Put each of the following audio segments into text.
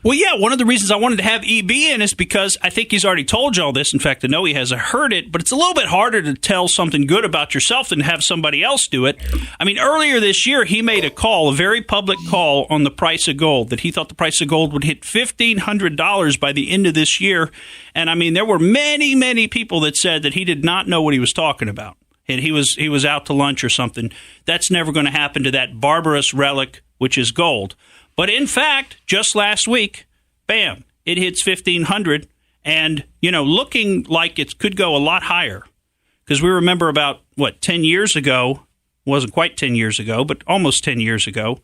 Well, yeah, one of the reasons I wanted to have EB in is because I think he's already told you all this. In fact, I know he has. I heard it, but it's a little bit harder to tell something good about yourself than have somebody else do it. I mean, earlier this year, he made a very public call on the price of gold, that he thought the price of gold would hit $1,500 by the end of this year. And, I mean, there were many, many people that said that he did not know what he was talking about. And he was out to lunch or something. That's never going to happen to that barbarous relic, which is gold. But in fact, just last week, bam, it hits 1,500, and looking like it could go a lot higher. Because we remember about 10 years ago, wasn't quite 10 years ago, but almost 10 years ago,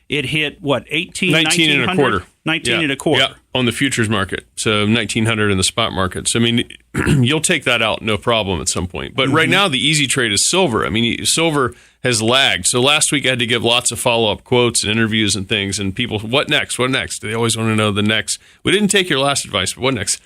it hit 19 and a quarter. 19 and a quarter. Yeah, on the futures market. So 1,900 in the spot market. So, I mean, you'll take that out no problem at some point. But right now, the easy trade is silver. I mean, silver has lagged. So last week, I had to give lots of follow-up quotes and interviews and things. And people, what next? What next? They always want to know the next. We didn't take your last advice, but what next?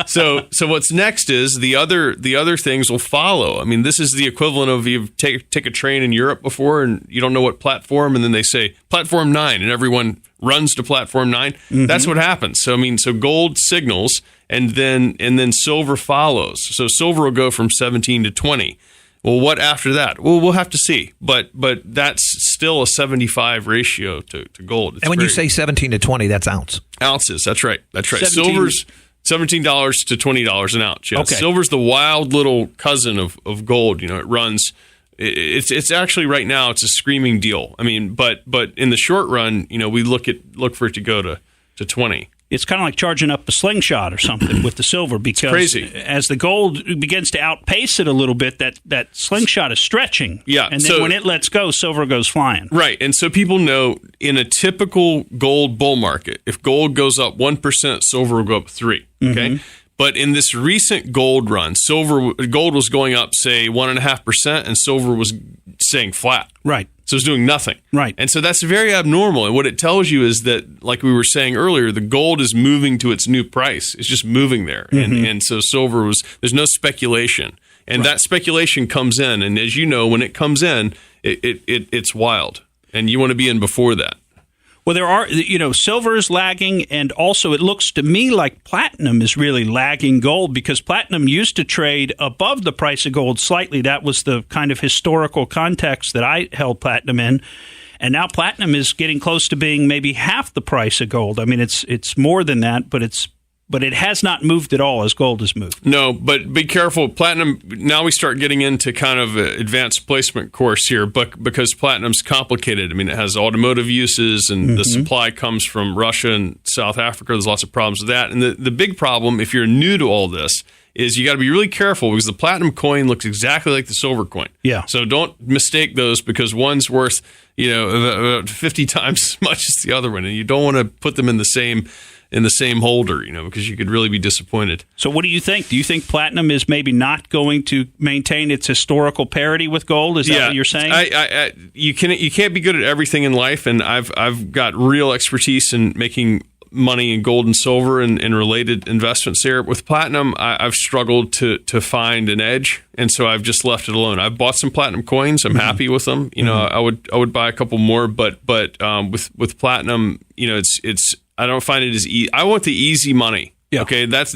So what's next is the other things will follow. I mean, this is the equivalent of you've take a train in Europe before and you don't know what platform, and then they say platform 9, and everyone runs to platform 9. That's what happens. So, I mean, gold signals, and then silver follows. So silver will go from 17 to 20. Well, what after that? Well, we'll have to see. But that's still a 75 ratio to gold. And when you say 17 to 20, that's ounces. That's right. Silver's $17 to $20 an ounce. Yeah. Okay. Silver's the wild little cousin of gold. It runs. It's actually right now it's a screaming deal. I mean, but in the short run, we look for it to go to 20. It's kind of like charging up a slingshot or something with the silver, because crazy. As the gold begins to outpace it a little bit, that slingshot is stretching. Yeah. And then when it lets go, silver goes flying. Right. And so people know in a typical gold bull market, if gold goes up 1%, silver will go up 3%. Okay. But in this recent gold run, gold was going up, say, 1.5%, and silver was staying flat. Right. So it's doing nothing. Right. And so that's very abnormal. And what it tells you is that, like we were saying earlier, the gold is moving to its new price. It's just moving there. And so silver there's no speculation. And that speculation comes in. And as you know, when it comes in, it's wild. And you want to be in before that. Well, there are, silver is lagging, and also it looks to me like platinum is really lagging gold, because platinum used to trade above the price of gold slightly. That was the kind of historical context that I held platinum in. And now platinum is getting close to being maybe half the price of gold. I mean, it's more than that, but it has not moved at all as gold has moved. No, but be careful. Platinum, now we start getting into kind of an advanced placement course here, but because platinum's complicated. I mean, it has automotive uses, and the supply comes from Russia and South Africa. There's lots of problems with that. And the big problem, if you're new to all this, is you got to be really careful, because the platinum coin looks exactly like the silver coin. Yeah. So don't mistake those, because one's worth, about 50 times as much as the other one, and you don't want to put them in the same holder, because you could really be disappointed. So what do you think? Do you think platinum is maybe not going to maintain its historical parity with gold? Is that what you're saying? You can't be good at everything in life, and I've got real expertise in making money in gold and silver and related investments there. With platinum, I've struggled to find an edge, and so I've just left it alone. I've bought some platinum coins. I'm happy with them. I would buy a couple more, but with platinum, it's I don't find it as easy. I want the easy money. Yeah. Okay, that's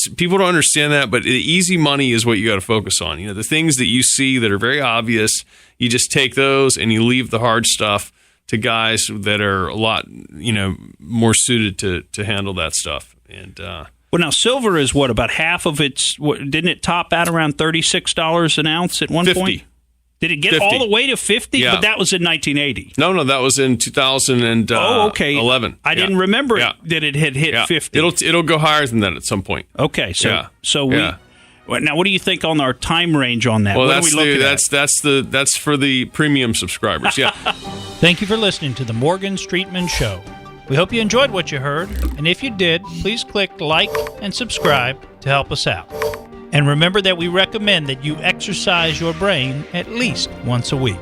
people don't understand that, but the easy money is what you got to focus on. The things that you see that are very obvious, you just take those and you leave the hard stuff to guys that are a lot, more suited to handle that stuff. And well, now silver is about half of its. Didn't it top out around $36 an ounce at one 50. point? Did it get 50. all the way to 50? Yeah. But that was in 1980. No, that was in 2011. I didn't remember that it had hit 50. It'll go higher than that at some point. Okay, so we. Now, what do you think on our time range on that? Well, what are we looking at? That's for the premium subscribers. Yeah. Thank you for listening to the Morgan Streetman Show. We hope you enjoyed what you heard, and if you did, please click like and subscribe to help us out. And remember that we recommend that you exercise your brain at least once a week.